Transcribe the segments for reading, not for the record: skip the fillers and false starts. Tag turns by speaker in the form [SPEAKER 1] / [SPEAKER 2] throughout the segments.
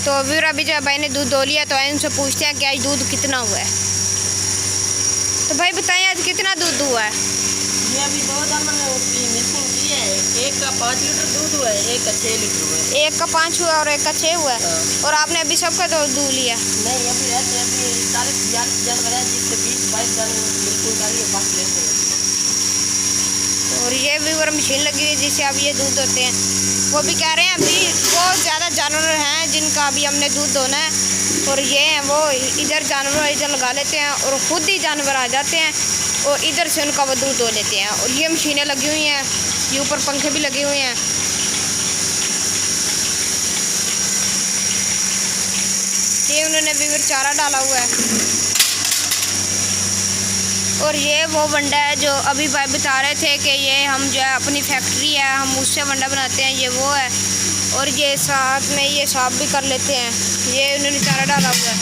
[SPEAKER 1] तो फिर अभी जो है भाई ने दूध धो लिया, तो उनसे पूछते हैं कि आज दूध कितना हुआ है। तो भाई बताएं आज कितना दूध हुआ है?
[SPEAKER 2] ये अभी 2 जानवर की मिल्किंग की है। एक का 5 लीटर दूध हुआ है, एक का 6 लीटर हुआ है।
[SPEAKER 1] एक का 5 हुआ और एक का 6 हुआ है। और आपने अभी सबका तो दूध लिया?
[SPEAKER 2] नहीं, अभी रहते हैं, अभी 40-42 जानवर है, जिससे 20-22 जानवर मिल्किंग का लिए बाकी रहते हैं।
[SPEAKER 1] और ये भी वो मशीन लगी हुई है जिससे अब ये दूध होते हैं। वो भी कह रहे हैं अभी बहुत ज़्यादा जानवर हैं जिनका अभी हमने दूध धोना है, और ये हैं वो इधर जानवर इधर लगा लेते हैं और ख़ुद ही जानवर आ जाते हैं और इधर से उनका वो दूध धो लेते हैं। और ये मशीनें लगी हुई हैं, ये ऊपर पंखे भी लगे हुए हैं। ये उन्होंने भी फिर चारा डाला हुआ है। और ये वो वंडा है जो अभी भाई बता रहे थे कि ये हम जो है अपनी फैक्ट्री है, हम उससे वंडा बनाते हैं, ये वो है। और ये साथ में ये साफ भी कर लेते हैं, ये उन्होंने चारा डाला हुआ है।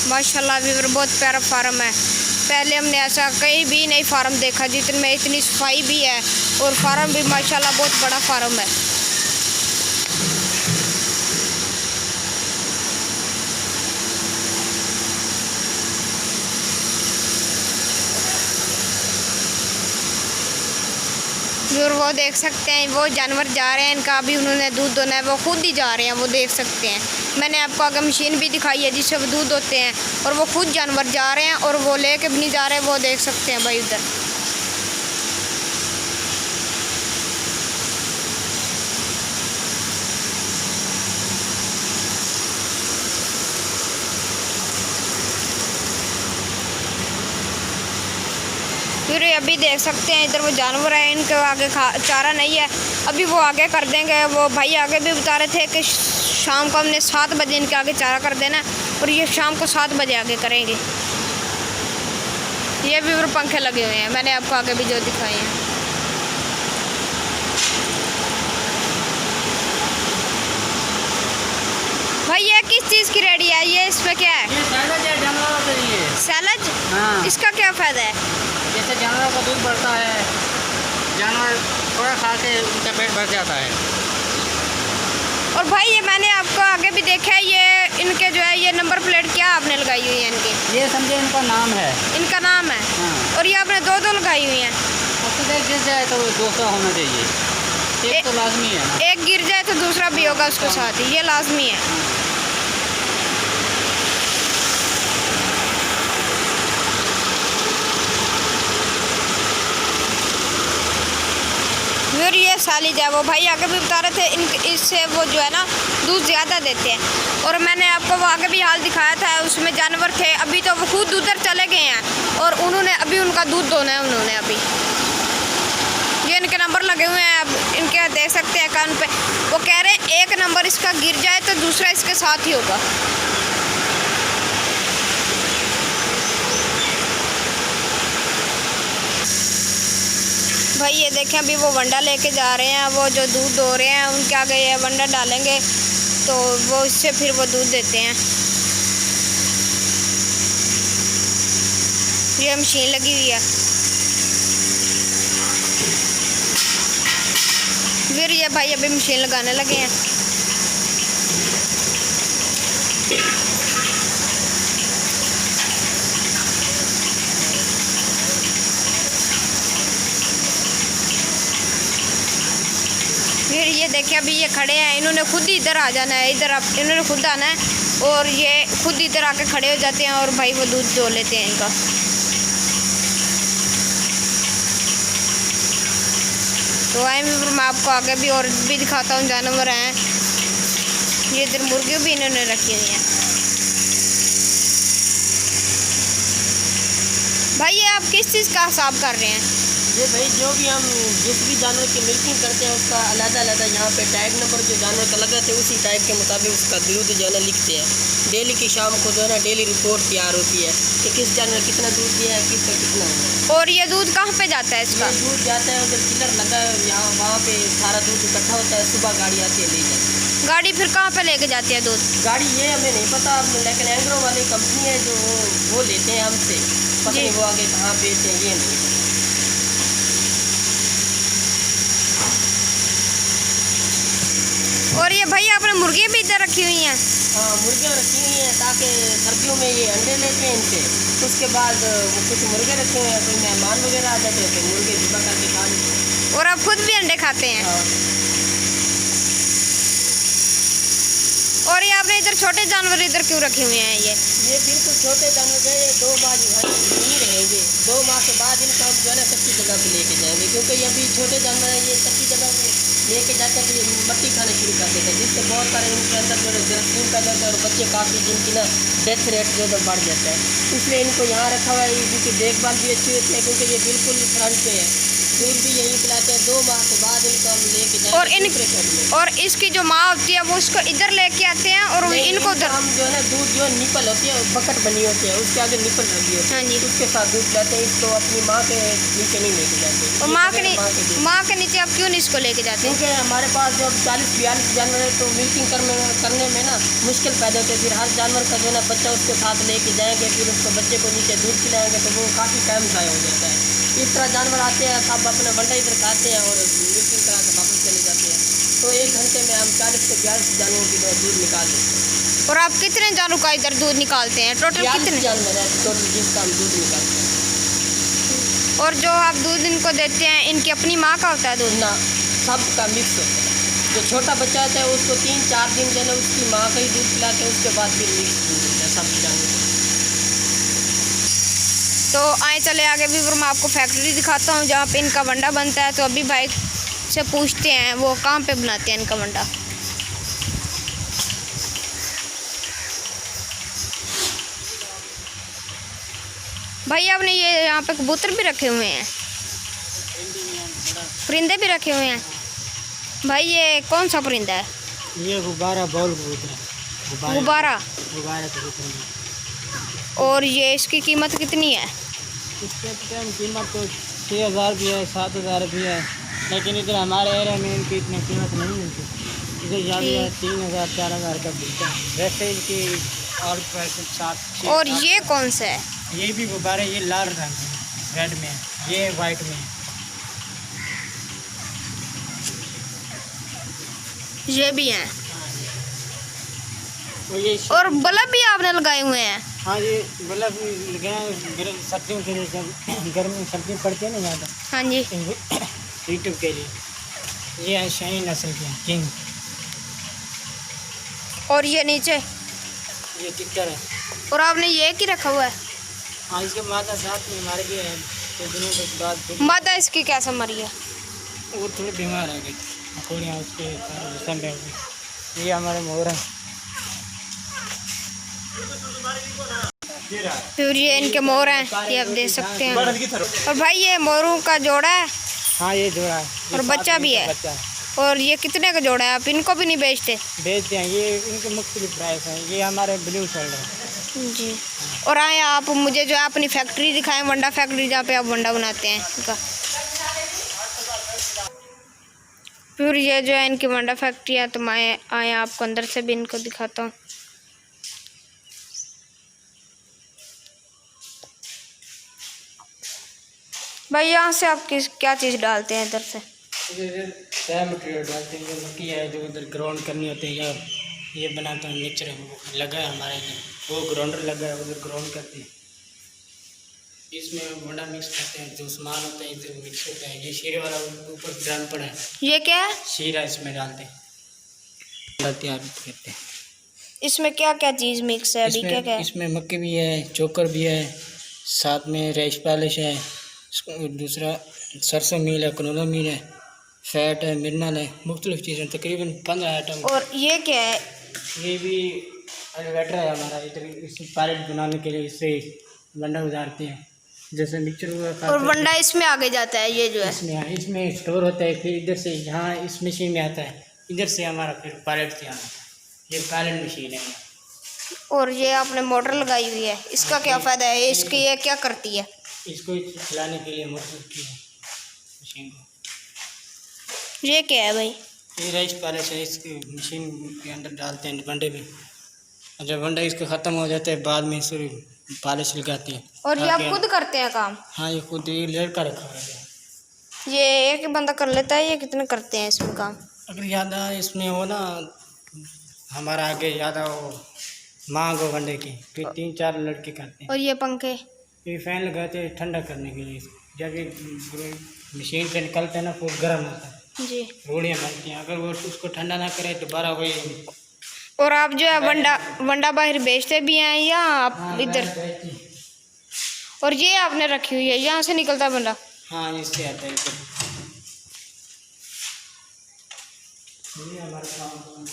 [SPEAKER 1] माशाल्लाह भी बहुत प्यारा फार्म है। पहले हमने ऐसा कहीं भी नहीं फार्म देखा जिसमें इतनी सफाई भी है, और फार्म भी माशाल्लाह बहुत बड़ा फार्म है। और वो देख सकते हैं वो जानवर जा रहे हैं, इनका अभी उन्होंने दूध दोना है, वो खुद ही जा रहे हैं, वो देख सकते हैं। मैंने आपको आगे मशीन भी दिखाई है जिससे वो दूध होते हैं, और वो खुद जानवर जा रहे हैं और वो लेके भी नहीं जा रहे, वो देख सकते हैं भाई उधर। फिर अभी देख सकते हैं इधर वो जानवर है, इनके आगे चारा नहीं है, अभी वो आगे कर देंगे। वो भाई आगे भी बता रहे थे कि शाम को हमने 7 बजे इनके आगे चारा कर देना, और ये शाम को 7 बजे आगे करेंगे। ये भी फिर पंखे लगे हुए हैं, मैंने आपको आगे भी जो दिखाए हैं। भाई ये किस चीज़ की रेडी है? ये इसमें क्या है?
[SPEAKER 2] ये सैलड है जानवरों के लिए।
[SPEAKER 1] सैलड?
[SPEAKER 2] हाँ।
[SPEAKER 1] इसका क्या फ़ायदा है?
[SPEAKER 2] जैसे जानवरों का दूध बढ़ता है, जानवर थोड़ा खा के उनका पेट भर जाता है।
[SPEAKER 1] और भाई ये मैंने आपको आगे भी देखा है, ये इनके जो है ये नंबर प्लेट क्या आपने लगाई हुई है इनकी?
[SPEAKER 2] ये समझे इनका नाम है।
[SPEAKER 1] इनका नाम है।
[SPEAKER 2] हाँ।
[SPEAKER 1] और ये आपने 2-2 लगाई हुई हैं।
[SPEAKER 2] उसको देख गिर जाए तो दूसरा होना चाहिए, एक तो लाजमी है ना।
[SPEAKER 1] एक गिर जाए तो दूसरा भी होगा उसके साथ ही, ये लाजमी है। फिर ये सालिज है, वो भाई आगे भी बता रहे थे इससे वो जो है ना दूध ज़्यादा देते हैं। और मैंने आपको वो आगे भी हाल दिखाया था, उसमें जानवर थे, अभी तो वो खुद उधर चले गए हैं और उन्होंने अभी उनका दूध दोना है। उन्होंने अभी ये इनके नंबर लगे हुए हैं, अब इनके देख सकते हैं कान पे। वो कह रहे हैं एक नंबर इसका गिर जाए तो दूसरा इसके साथ ही होगा। भाई ये देखें अभी वो वंडा लेके जा रहे हैं, वो जो दूध दो रहे हैं उनके आगे ये वंडा डालेंगे तो वो इससे फिर वो दूध देते हैं। ये मशीन लगी हुई है। फिर ये भाई अभी मशीन लगाने लगे हैं। फिर ये देखिए अभी ये खड़े हैं, इन्होंने खुद ही इधर आ जाना है, इधर इन्होंने खुद आना है और ये खुद इधर आके खड़े हो जाते हैं और भाई वो दूध दो लेते हैं इनका। तो आए मैं आपको आगे भी और भी दिखाता हूँ जानवर हैं। ये इधर मुर्गी भी इन्होंने रखी हुई हैं। भाई ये आप किस चीज़ का हिसाब कर रहे हैं?
[SPEAKER 2] ये भाई जो भी हम जिस भी जानवर की मिल्किंग करते हैं उसका अलग-अलग यहाँ पे टैग नंबर जो जानवर का लगाते हैं उसी टैग के मुताबिक उसका दूध जो है ना लिखते हैं। डेली की शाम को जो है ना डेली रिपोर्ट तैयार होती है कि किस जानवर कितना दूध दिया है, किसका कितना हुआ।
[SPEAKER 1] और ये दूध कहाँ पे जाता है इसका?
[SPEAKER 2] दूध जाता है उधर चिलर लगा है यहाँ, वहाँ पे सारा दूध इकट्ठा होता है, सुबह गाड़ी आती है ले जाती है।
[SPEAKER 1] गाड़ी फिर कहाँ पे लेके जाती है दूध?
[SPEAKER 2] गाड़ी ये हमें नहीं पता, लेकिन एग्रो वाली कंपनी है जो वो लेते हैं हमसे, पता नहीं वो आगे कहाँ बेचते हैं ये नहीं।
[SPEAKER 1] और ये भाई आपने मुर्गी भी इधर रखी हुई हैं?
[SPEAKER 2] हाँ, मुर्गियाँ रखी हुई हैं ताकि सर्दियों में ये अंडे लेते हैं इनसे। उसके बाद कुछ मुर्गे रखे हुए हैं, कोई मेहमान वगैरह आ जाते हैं तो मुर्गे ज़िबा करके खा लेते हैं।
[SPEAKER 1] और आप खुद भी अंडे खाते हैं?
[SPEAKER 2] हाँ।
[SPEAKER 1] और ये आपने इधर छोटे जानवर इधर क्यों रखे हुए हैं?
[SPEAKER 2] ये बिल्कुल छोटे जानवर हैं, ये 2 माह नहीं रहेंगे। 2 माह के बाद इनको हम जो है ना कच्ची जगह पे लेके जाएंगे, क्योंकि ये अभी छोटे जानवर हैं। ये कच्ची जगह पे लेके जाते हैं तो ये मट्टी खाना शुरू कर देते हैं, जिससे बहुत सारे इनके अंदर जो है जरासीम पैदा होता है और बच्चे काफ़ी जिनकी ना डेथ रेट जो है बढ़ जाता है। इसलिए इनको यहाँ रखा हुआ है। इनकी देखभाल भी अच्छी होती है क्योंकि ये बिल्कुल फ्रंट पे है। दूध भी यहीं पिलाते हैं। 2 माह के बाद इनको हम लेके जाएंगे दूसरे शेड में।
[SPEAKER 1] और इसकी जो माँ होती है वो उसको इधर लेके आते हैं और इनको उधर
[SPEAKER 2] हम जो है ना दूध जो निपल होती है बकेट बनी होती है, उसके आगे निपल लगी होती है।
[SPEAKER 1] हाँ जी।
[SPEAKER 2] उसके साथ दूध पिलाते हैं। इसको अपनी माँ के नीचे नहीं लेके जाते।
[SPEAKER 1] और माँ के नीचे आप क्यों नहीं इसको लेके जाते?
[SPEAKER 2] क्योंकि हमारे पास जब 40-42 जानवर है तो मिल्किंग करने में ना मुश्किल पैदा होती है। फिर हर जानवर का जो है ना बच्चा उसके साथ लेके जाएंगे, फिर उसको बच्चे को नीचे दूध पिलाएंगे तो वो काफ़ी टाइम ज़ाया हो जाता है। इस तरह जानवर आते हैं, सब अपना वंडा इधर खाते हैं और मिल्किंग करा के वापस चले जाते हैं। तो 1 घंटे में हम 40 से 42 जानवरों की दूध निकाल देते हैं।
[SPEAKER 1] और आप कितने जानवरों का इधर दूध निकालते हैं? टोटल कितने
[SPEAKER 2] जानवर है टोटल जिसका हम दूध निकालते हैं?
[SPEAKER 1] और जो आप दूध इनको देते हैं इनकी अपनी माँ का होता है दूध?
[SPEAKER 2] ना, सबका मिक्स होता है। जो छोटा बच्चा होता है उसको 3-4 दिन जो है ना उसकी माँ का ही दूध पिलाते हैं, उसके बाद फिर मिक्स दूध होता है सब जानवर।
[SPEAKER 1] तो आए चले आगे भी मैं आपको फैक्ट्री दिखाता हूँ जहाँ पे इनका वंडा बनता है। तो अभी भाई से पूछते हैं वो कहाँ पे बनाते हैं इनका वंडा। भाई आपने ये यहाँ पे कबूतर भी रखे हुए हैं, परिंदे भी रखे हुए हैं। भाई ये कौन सा परिंदा है?
[SPEAKER 2] ये गुब्बारा बॉल कबूतर।
[SPEAKER 1] गुब्बारा।
[SPEAKER 2] कबूतर।
[SPEAKER 1] और ये इसकी कीमत कितनी है?
[SPEAKER 2] इसके कीमत तो 6,000 भी है, 7,000 भी है, लेकिन इधर हमारे एरिया में इनकी इतनी कीमत नहीं मिलती। इधर ज़्यादा 3,000-4,000 का मिलता है। वैसे इनकी और पैसे 7।
[SPEAKER 1] और ये कौन सा है?
[SPEAKER 2] ये भी गुब्बारे, ये लाल रंग है, रेड में, ये वाइट में।
[SPEAKER 1] ये भी हैं।
[SPEAKER 2] और
[SPEAKER 1] और बल्ब भी आपने लगाए हुए हैं?
[SPEAKER 2] हाँ, ये बल्ब लगाए सर्दियों के लिए, जब गर्मी सर्दी पड़ती है ना ज़्यादा।
[SPEAKER 1] हाँ जी।
[SPEAKER 2] यूट्यूब के लिए। ये है शाही नस्ल के किंग।
[SPEAKER 1] और ये नीचे
[SPEAKER 2] ये टिक्कर है।
[SPEAKER 1] और आपने ये की रखा हुआ है?
[SPEAKER 2] हाँ, इसके माता साथ में हमारे लिए है, तो दिनों के बाद फिर
[SPEAKER 1] माता इसकी कैसे मरी है?
[SPEAKER 2] वो थोड़ी बीमार है गई, मकोड़ियाँ उसके जिसम पे हो गई। ये हमारे मोर हैं।
[SPEAKER 1] फिर ये इनके मोर हैं, ये आप देख सकते हैं। और भाई ये मोरों का जोड़ा है?
[SPEAKER 2] हाँ, ये जोड़ा है।
[SPEAKER 1] और बच्चा भी है? और ये कितने का जोड़ा है? आप इनको भी नहीं बेचते?
[SPEAKER 2] बेचते हैं, ये इनके मुख्तलिफ प्राइस हैं। ये हमारे ब्लू शोल्डर है
[SPEAKER 1] जी। और आए आप मुझे जो है अपनी फैक्ट्री दिखाएं, वंडा फैक्ट्री, जहाँ पे आप वंडा बनाते हैं इनका। फिर ये जो है इनकी वंडा फैक्ट्री है। तो मैं आए आपको अंदर से भी इनको दिखाता हूँ। भाई यहाँ से आप क्या चीज़ डालते हैं इधर से?
[SPEAKER 2] सारा मटेरियल डालते हैं। जो मक्की है जो उधर ग्राउंड करनी होती है, या ये बनाते हैं मिक्सर लगा है हमारे इधर, वो ग्राउंडर लगा है, उधर ग्राउंड करते हैं। इसमें वंडा मिक्स करते हैं, जो सामान होता है इधर मिक्स होता है। ये शीरे वाला ऊपर ड्रम पड़ा है,
[SPEAKER 1] ये क्या है?
[SPEAKER 2] शीरा इसमें डालते हैं, तैयार करते हैं।
[SPEAKER 1] इसमें क्या क्या चीज़ मिक्स है अभी? क्या क्या है?
[SPEAKER 2] इसमें मक्की भी है, चोकर भी है, साथ में रैश पॉलिश है, दूसरा सरसों मील है, कनोला मील है, फैट है, मिनरल है, मुख्तलिफ चीज़ें, तकरीबन 15 आइटम।
[SPEAKER 1] और ये क्या है?
[SPEAKER 2] ये भी एलिवेटर है हमारा, इधर इस पैलेट बनाने के लिए इससे वंडा गुजारते हैं, जैसे मिक्सचर हुआ।
[SPEAKER 1] और वंडा इसमें आगे जाता है, ये जो है
[SPEAKER 2] इसमें स्टोर होता है। फिर इधर से यहाँ इस मशीन में आता है, इधर से हमारा फिर पैलेट से आता है। ये पैलेट मशीन है।
[SPEAKER 1] और ये आपने मोटर लगाई हुई है, इसका क्या फ़ायदा है? इसकी ये क्या करती है?
[SPEAKER 2] इसको चलाने के लिए मोटर की है मशीन को।
[SPEAKER 1] ये क्या है भाई?
[SPEAKER 2] ये राइस पैलेस है, इसकी मशीन के अंदर डालते हैं वंडे में, और जब वंडा इसका ख़त्म हो जाता है बाद में इसे पॉलिश लगाती है।
[SPEAKER 1] और ये आप खुद करते हैं काम?
[SPEAKER 2] हाँ, ये लड़का रखा हुआ है।
[SPEAKER 1] ये एक बंदा कर लेता है? ये कितने करते हैं इसमें काम?
[SPEAKER 3] अगर ज़्यादा इसमें हो ना, हमारा आगे ज़्यादा हो मांग हो वनडे की, फिर 3-4 लड़के करते हैं।
[SPEAKER 1] और ये पंखे?
[SPEAKER 3] ये फैन लगाते हैं ठंडा करने के लिए। जब ये मशीन से निकलता है ना, फिर गर्म होता है,
[SPEAKER 1] जी।
[SPEAKER 3] रोड़ियाँ बनती हैं। अगर वो उसको ठंडा ना करे तो दोबारा वही।
[SPEAKER 1] और आप जो है वंडा वंडा बाहर बेचते भी हैं या आप
[SPEAKER 3] हाँ,
[SPEAKER 1] इधर?
[SPEAKER 3] बैठती हैं।
[SPEAKER 1] और ये आपने रखी हुई है, यहाँ से निकलता वंडा?
[SPEAKER 3] हाँ, इससे आता है ये हमारा काम।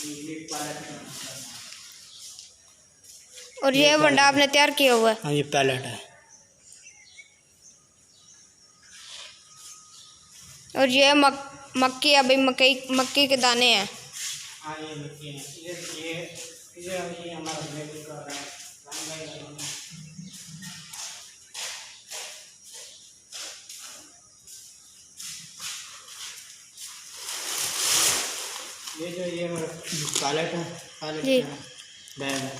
[SPEAKER 1] और ये वंडा आपने तैयार किया हुआ है?
[SPEAKER 3] हाँ, ये पैलेट है।
[SPEAKER 1] और ये मक्की, अभी मक्की के दाने हैं।
[SPEAKER 3] हाँ, ये मक्की है। ये हमारा लेबर का है। ये हमारा पैलेट है। पैलेट
[SPEAKER 1] जी।
[SPEAKER 3] का बैग है।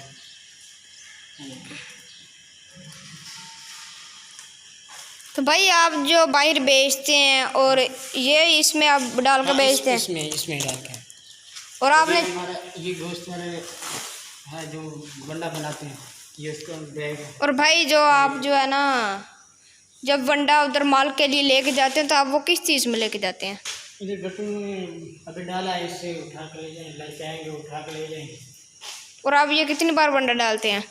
[SPEAKER 1] तो भाई आप जो बाहर बेचते हैं और ये इसमें आप डाल कर बेचते हैं?
[SPEAKER 3] इसमें डाल के।
[SPEAKER 1] और आपने
[SPEAKER 3] हमारा ये गोश्त वाले है जो वंडा बनाते हैं, ये उसका बैग है।
[SPEAKER 1] और भाई जो आप जो है ना, जब वंडा उधर माल के लिए लेके जाते हैं तो आप वो किस चीज़ में लेके जाते हैं?
[SPEAKER 3] इधर गट्टू में अभी डाला है, इससे उठा कर ले जाएँ, लड़के आएंगे उठा कर ले जाएंगे।
[SPEAKER 1] और आप ये कितनी बार वंडा डालते हैं?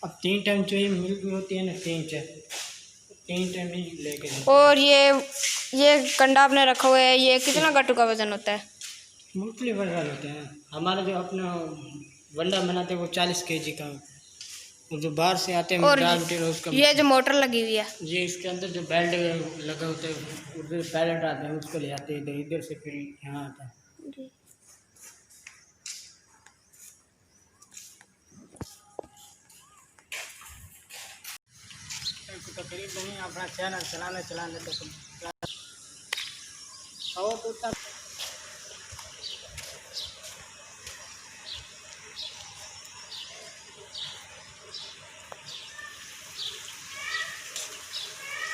[SPEAKER 3] अब 3 टाइम चाहिए, मिल्क भी होती है ना, 3 टाइम ही लेके जाएँ।
[SPEAKER 1] और ये कंडा आपने रखा हुआ है, ये कितना गट्टू का वजन होता है?
[SPEAKER 3] मुख्तलिफ वजन होते हैं। हमारा जो अपना वंडा बनाते हैं वो 40 kg का, और जो बाहर से आते हैं
[SPEAKER 1] और
[SPEAKER 3] मटेरियल उसका।
[SPEAKER 1] ये जो मोटर लगी हुई है,
[SPEAKER 3] ये इसके अंदर जो बेल्ट लगा होता है, उधर पैलेट आते हैं, उसको ले आते हैं इधर से, फिर यहाँ आता है। तकरीबन नहीं अपना चैनल चलाने तो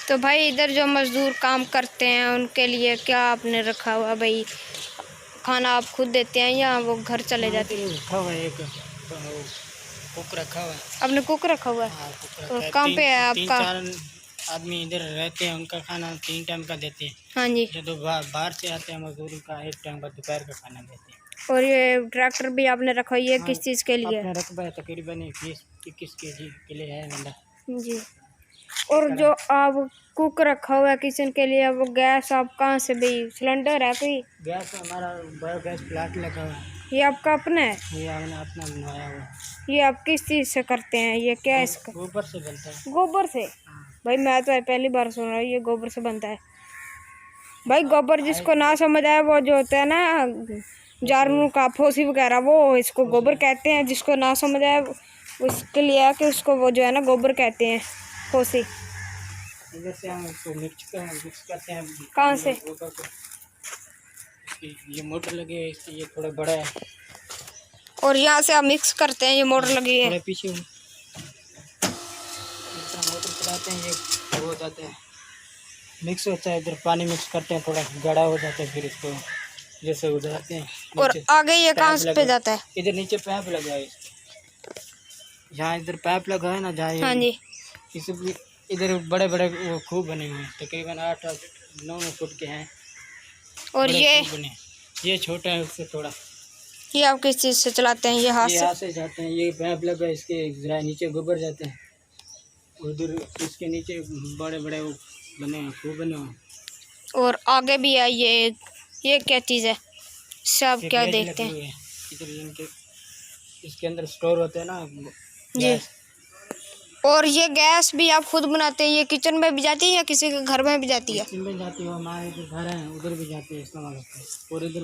[SPEAKER 1] तो भाई इधर जो मज़दूर काम करते हैं उनके लिए क्या आपने रखा हुआ भाई? खाना आप खुद देते हैं या वो घर चले जाते हैं?
[SPEAKER 3] रखा हुआ है, एक कुक रखा हुआ है।
[SPEAKER 1] आपने कुक रखा हुआ है?
[SPEAKER 3] हाँ, कुक रखा
[SPEAKER 1] और
[SPEAKER 3] है।
[SPEAKER 1] कहाँ पे है आपका?
[SPEAKER 3] 3-4 आदमी इधर रहते हैं, उनका खाना 3 टाइम का देते हैं।
[SPEAKER 1] हाँ जी।
[SPEAKER 3] जो बाहर से आते हैं मजदूरी का 1 टाइम का दोपहर का खाना देते हैं।
[SPEAKER 1] और ये ट्रैक्टर भी आपने रखा हुआ है, ये
[SPEAKER 3] हाँ,
[SPEAKER 1] किस चीज़ के लिए?
[SPEAKER 3] अपना रकबा है तकरीबन 20-21 kg के लिए है वंडा।
[SPEAKER 1] जी। और जो आप कुक रखा हुआ है किचन के लिए, वो गैस आप कहाँ से भाई? सिलेंडर है कोई?
[SPEAKER 3] गैस हमारा बायोगैस प्लांट लगा हुआ है।
[SPEAKER 1] ये आपका अपना है?
[SPEAKER 3] ये हमने अपना बनवाया हुआ है।
[SPEAKER 1] ये आप किस चीज़ से करते हैं? ये क्या है इसका?
[SPEAKER 3] गोबर से बनता है।
[SPEAKER 1] गोबर से? भाई मैं तो पहली बार सुन रहा हूँ ये गोबर से बनता है। भाई गोबर जिसको ना समझ आए, वो जो होता है ना जानवरों का फौसी वगैरह, वो इसको गोबर कहते हैं। जिसको ना समझ आए उसके लिए है कि उसको वो जो है ना गोबर कहते हैं, फौसी।
[SPEAKER 3] इधर से हम इसको मिक्स करते हैं।
[SPEAKER 1] कहाँ से?
[SPEAKER 3] गोबर को। ये मोटर लगी है, इसकी ये थोड़ा बड़ा है।
[SPEAKER 1] और यहाँ से आप मिक्स करते हैं, ये मोटर लगी है?
[SPEAKER 3] थोड़ा पीछे मोटर चलाते हैं, ये हो जाता है, मिक्स होता है। इधर पानी मिक्स करते हैं, थोड़ा गाढ़ा हो जाता है, फिर इसको जैसे उधराते हैं।
[SPEAKER 1] और आगे ये कहाँ पे जाता है?
[SPEAKER 3] इधर नीचे पाइप लगा है, जहाँ इधर पाइप लगा है ना, जहाँ
[SPEAKER 1] हाँ जी।
[SPEAKER 3] इस इधर बड़े बड़े वो खूब बने हुए हैं, तकरीबन 8-9 फुट के हैं।
[SPEAKER 1] और
[SPEAKER 3] ये छोटा है उससे थोड़ा।
[SPEAKER 1] ये आप किस चीज़ से चलाते हैं? ये हाथ
[SPEAKER 3] से जाते हैं। ये पाइप लगा है, इसके जरा नीचे गोबर जाते हैं, उधर इसके नीचे बड़े बड़े वो बने हैं, खूब बने हुए।
[SPEAKER 1] और आगे भी है ये क्या चीज़ है? सब क्या देखते हैं?
[SPEAKER 3] इधर इनके इसके अंदर स्टोर होते हैं ना
[SPEAKER 1] जी। और ये गैस भी आप खुद बनाते हैं? ये किचन में भी जाती है या किसी के घर में भी जाती है?
[SPEAKER 3] किचन में जाती है, हमारे जो घर हैं उधर भी जाती है, इस्तेमाल होता है। और इधर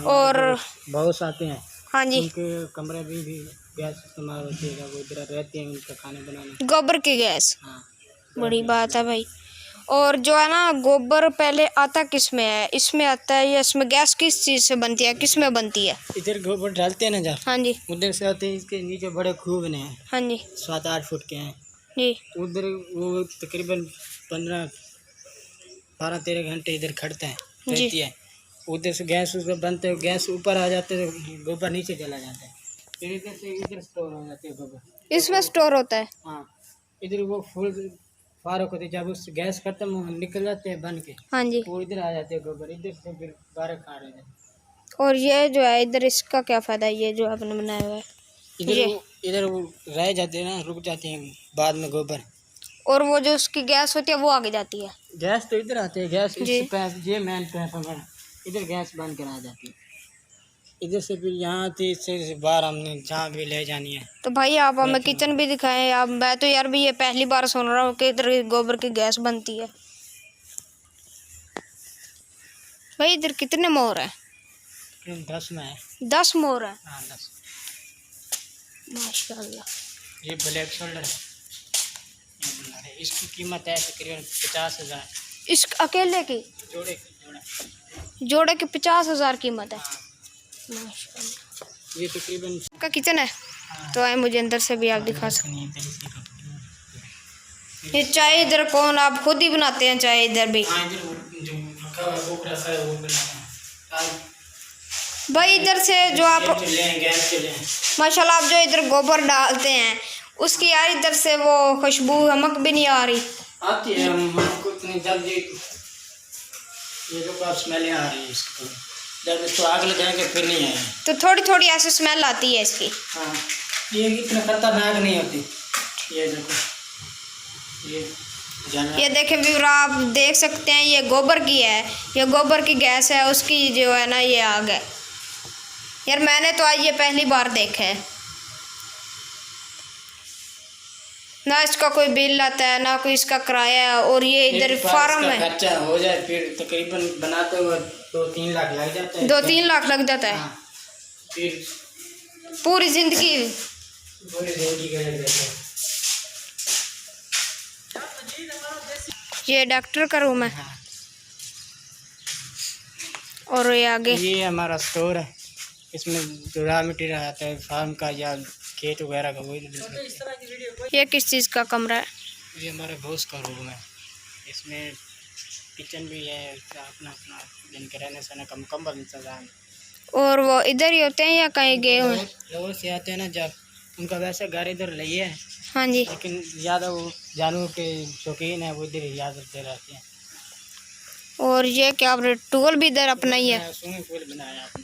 [SPEAKER 1] और
[SPEAKER 3] बहुत आते हैं,
[SPEAKER 1] हाँ जी,
[SPEAKER 3] उनके कमरे में भी गैस इस्तेमाल होती है, वो इधर रहते हैं उनका खाना बनाने।
[SPEAKER 1] गोबर की गैस?
[SPEAKER 3] हाँ,
[SPEAKER 1] बड़ी बात है भाई। और जो है ना गोबर पहले आता किस में है? इसमें आता है या इसमें गैस किस चीज़ से बनती है, किस में बनती है?
[SPEAKER 3] इधर गोबर डालते हैं ना जब,
[SPEAKER 1] हाँ जी।
[SPEAKER 3] उधर से आते हैं, इसके नीचे बड़े खूह बने हैं,
[SPEAKER 1] हाँ जी
[SPEAKER 3] 7-8 फुट के हैं
[SPEAKER 1] जी।
[SPEAKER 3] उधर। वो तकरीबन 12-13 घंटे इधर खड़ते हैं, रहती है। उधर से गैस उसको बनते, गैस ऊपर आ जाते तो गोबर नीचे चला जाता है, फिर इधर से इधर स्टोर हो जाते हैं गोबर।
[SPEAKER 1] इसमें स्टोर होता है।
[SPEAKER 3] हाँ, इधर वो फुल फारक होती है, जब उस गैस खत्म निकल जाते हैं बन के,
[SPEAKER 1] हाँ जी।
[SPEAKER 3] वो इधर आ जाते हैं गोबर, इधर से फिर बाहर खा रहे हैं।
[SPEAKER 1] और ये जो है इधर, इसका क्या फ़ायदा है, ये जो आपने बनाया हुआ है?
[SPEAKER 3] इधर वो रह जाते हैं ना, रुक जाते हैं बाद में गोबर।
[SPEAKER 1] और वो जो उसकी गैस होती है वो आगे जाती है।
[SPEAKER 3] गैस तो इधर आते हैं, गैस
[SPEAKER 1] जी।
[SPEAKER 3] इस पैप, ये मेन पैप है, इधर गैस बन कर आ जाती है, इधर से फिर यहाँ थी, इससे बाहर हमने जहाँ भी ले जानी है।
[SPEAKER 1] तो भाई आप हमें किचन भी दिखाएं। आप, मैं तो यार भी ये पहली बार सुन रहा हूँ कि इधर गोबर की गैस बनती है। भाई इधर कितने मोर हैं?
[SPEAKER 3] 10 में है।
[SPEAKER 1] 10 मोर हैं।
[SPEAKER 3] हाँ 10।
[SPEAKER 1] माशाल्लाह।
[SPEAKER 3] ये ब्लैक शोल्डर है, ये बना रहे। इसकी कीमत है तकरीबन 50,000।
[SPEAKER 1] इस अकेले की
[SPEAKER 3] जोड़े
[SPEAKER 1] जोड़े की 50,000 कीमत है।
[SPEAKER 3] हाँ।
[SPEAKER 1] माशाल्लाह।
[SPEAKER 3] ये तकरीबन
[SPEAKER 1] का किचन है। तो आए, मुझे अंदर से भी आप दिखा सकते हैं। ये चाय इधर कौन, आप खुद ही बनाते हैं चाय इधर भी?
[SPEAKER 3] हाँ, इधर जो रखा हुआ है वो रखा है, वो बनाना है।
[SPEAKER 1] भाई इधर से जो आप
[SPEAKER 3] गैस के लिए
[SPEAKER 1] माशाल्लाह आप जो इधर गोबर डालते हैं उसकी यार इधर से वो खुशबू हमक भी नहीं आ रही।
[SPEAKER 3] आती है, हमको इतनी जल्दी ये लोग आप स्मेल आ रही है इसको, जब इसको आग लगाएंगे फिर नहीं आएगी।
[SPEAKER 1] तो थोड़ी थोड़ी ऐसे स्मेल आती है इसकी।
[SPEAKER 3] हाँ, ये इतना खतरनाक नहीं होती। ये देखो,
[SPEAKER 1] ये देखें व्यूअर, आप देख सकते हैं ये गोबर की है, ये गोबर की गैस है, उसकी जो है ना ये आग है। यार मैंने तो आज ये पहली बार देखा है। ना इसका कोई बिल आता है ना कोई इसका किराया है, और ये इधर फार्म है।
[SPEAKER 3] खर्चा हो जाए फिर तकरीबन बनाते हुए 2-3 लाख लग जाता है।
[SPEAKER 1] 2-3 लाख लग जाता है।
[SPEAKER 3] हाँ, फिर
[SPEAKER 1] पूरी जिंदगी
[SPEAKER 3] का लग जाता है।
[SPEAKER 1] ये डॉक्टर का रूम है।
[SPEAKER 3] हाँ।
[SPEAKER 1] और ये आगे
[SPEAKER 3] ये हमारा स्टोर है, इसमें जो रॉ मटेरियल आता है फार्म का या खेत वगैरह का, वही।
[SPEAKER 1] ये किस चीज़ का कमरा है?
[SPEAKER 3] ये हमारे बॉस का रूम है, इसमें किचन भी है, अपना अपना जिनके रहने सहने का मुकम्मल इंतजाम।
[SPEAKER 1] और वो इधर ही होते हैं या कहीं गए हुए हैं?
[SPEAKER 3] लोगों से आते हैं ना, जब उनका वैसे घर इधर नहीं है,
[SPEAKER 1] हाँ जी।
[SPEAKER 3] लेकिन ज़्यादा वो जानवर के शौकीन है, वो इधर ही याद रखते रहते हैं।
[SPEAKER 1] और ये क्या आपने टूल भी इधर अपना ही है?
[SPEAKER 3] स्विमिंग पूल बनाया आपने।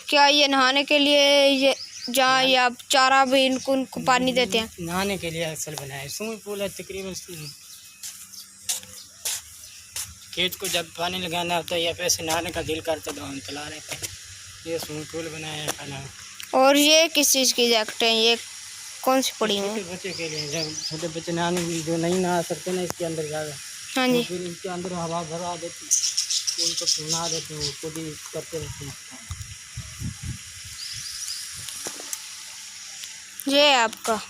[SPEAKER 1] क्या ये नहाने के लिए, ये जहाँ ये आप चारा भी इनको पानी देते हैं?
[SPEAKER 3] नहाने के लिए अक्सर बनाया है। स्विमिंग पूल है तकरीबन, खेत को जब पानी लगाना होता है या पैसे नहाने का दिल करता तो हम चला रहे थे। ये स्विमिंग पूल बनाया है खाना।
[SPEAKER 1] और ये किस चीज़ की जैकेट है, ये कौन सी पड़ी हुई है?
[SPEAKER 3] छोटे बच्चे के लिए, जब छोटे बच्चे नहाने जो नहीं नहा सकते ना इसके अंदर ज़्यादा,
[SPEAKER 1] हाँ जी।
[SPEAKER 3] तो फिर इसके अंदर हवा भरा देती, उनको नहा देते हैं, खुद ही करते रहते हैं।
[SPEAKER 1] ये है आपका।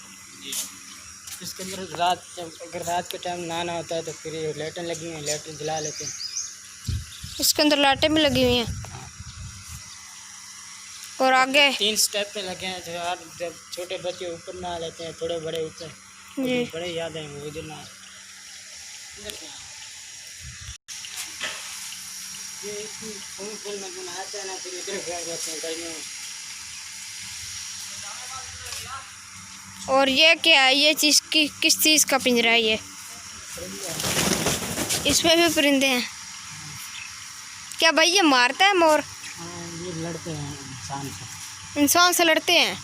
[SPEAKER 3] इसके अंदर रात, जब अगर रात के टाइम नहाना होता है तो फिर ये लाइटें लगी हैं, लाइटें जला लेते हैं।
[SPEAKER 1] इसके अंदर लाइटें भी लगी हुई हैं। और आगे
[SPEAKER 3] 3 स्टेप पे लगे हैं, जो आप जब छोटे बच्चे ऊपर नहा लेते हैं, थोड़े बड़े ऊपर,
[SPEAKER 1] जी।
[SPEAKER 3] बड़े याद हैं वो इधर नहा। ये स्विमिंग पूल में नहाते हैं ना, फिर इधर बैठ जाते हैं गर्मियों में।
[SPEAKER 1] और ये क्या है, ये चीज़ की किस चीज़ का पिंजरा है ये? इसमें भी परिंदे हैं क्या भाई? ये मारता है मोर?
[SPEAKER 3] हाँ, ये लड़ते हैं इंसान से।
[SPEAKER 1] इंसान से लड़ते हैं?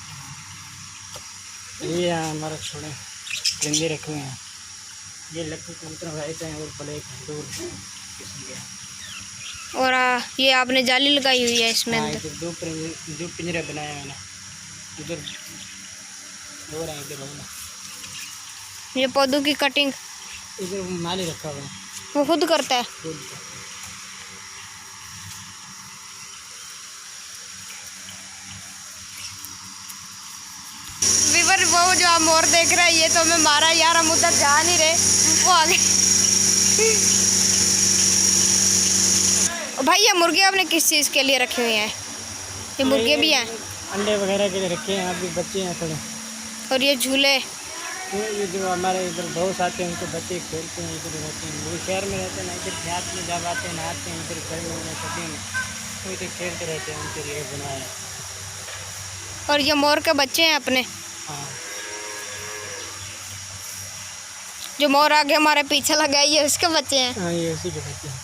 [SPEAKER 3] ये हमारा छोड़े परिंदे रखे हुए हैं, ये लक्की कबूतर रहते हैं और ब्लैक दूर किस्म के।
[SPEAKER 1] और ये आपने जाली लगाई हुई है इसमें
[SPEAKER 3] हाँ,
[SPEAKER 1] अंदर?
[SPEAKER 3] इधर 2 पिंजरे बनाए मैंने, इधर हो रहा है, इधर हो रहा है।
[SPEAKER 1] ये पौधों की कटिंग
[SPEAKER 3] इधर माली रखा हुआ है,
[SPEAKER 1] वो खुद करता है?
[SPEAKER 3] खुद का।
[SPEAKER 1] विवर वो जो आप मोर देख रहे हैं ये तो हमें मारा यार, हम उधर जा नहीं रहे, वो आगे। भाई ये मुर्गे आपने किस चीज़ के लिए रखे हुए हैं? ये मुर्गे भी हैं?
[SPEAKER 3] अंडे वगैरह के लिए रखे हैं, अभी बच्चे हैं थोड़े।
[SPEAKER 1] और ये झूले?
[SPEAKER 3] तो ये जो हमारे इधर बहुत आते हैं, उनके बच्चे खेलते हैं, इधर रहते हैं। वो शहर में रहते हैं ना, इधर देहात में जब आते हैं नहाते हैं, इधर गर्मी में सर्दी में कोई तो खेलते रहते हैं, उनके लिए बनाया।
[SPEAKER 1] और ये मोर के बच्चे हैं अपने,
[SPEAKER 3] हाँ
[SPEAKER 1] जो मोर आगे हमारे पीछे लगा है ये उसके बच्चे हैं।
[SPEAKER 3] हाँ, ये उसी के बच्चे हैं।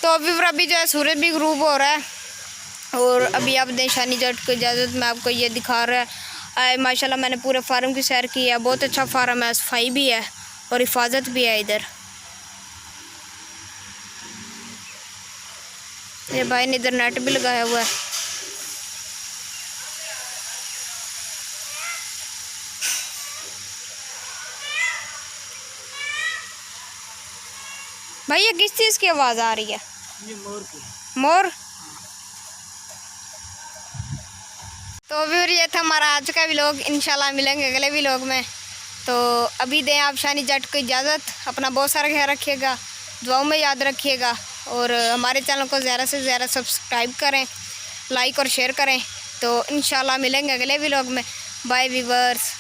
[SPEAKER 1] तो अभी जो है सूरज भी ग्रूब हो रहा है, और अभी आप निशानी जट को इजाज़त में आपको ये दिखा रहा है। माशाल्लाह मैंने पूरे फार्म की सैर की है, बहुत अच्छा फार्म है, सफाई भी है और हिफाजत भी है। इधर ये भाई ने इधर नेट भी लगाया हुआ है। भाई ये किस चीज़ की आवाज़ आ रही है?
[SPEAKER 3] ये मोर की।
[SPEAKER 1] मोर। तो फिर ये था हमारा आज का व्लॉग। इंशाल्लाह मिलेंगे अगले व्लॉग में। तो अभी दें आप शानी जट को इजाज़त। अपना बहुत सारा ख्याल रखिएगा, दुआओं में याद रखिएगा, और हमारे चैनल को ज़्यादा से ज़्यादा सब्सक्राइब करें, लाइक और शेयर करें। तो इंशाल्लाह मिलेंगे अगले व्लॉग में। Bye viewers.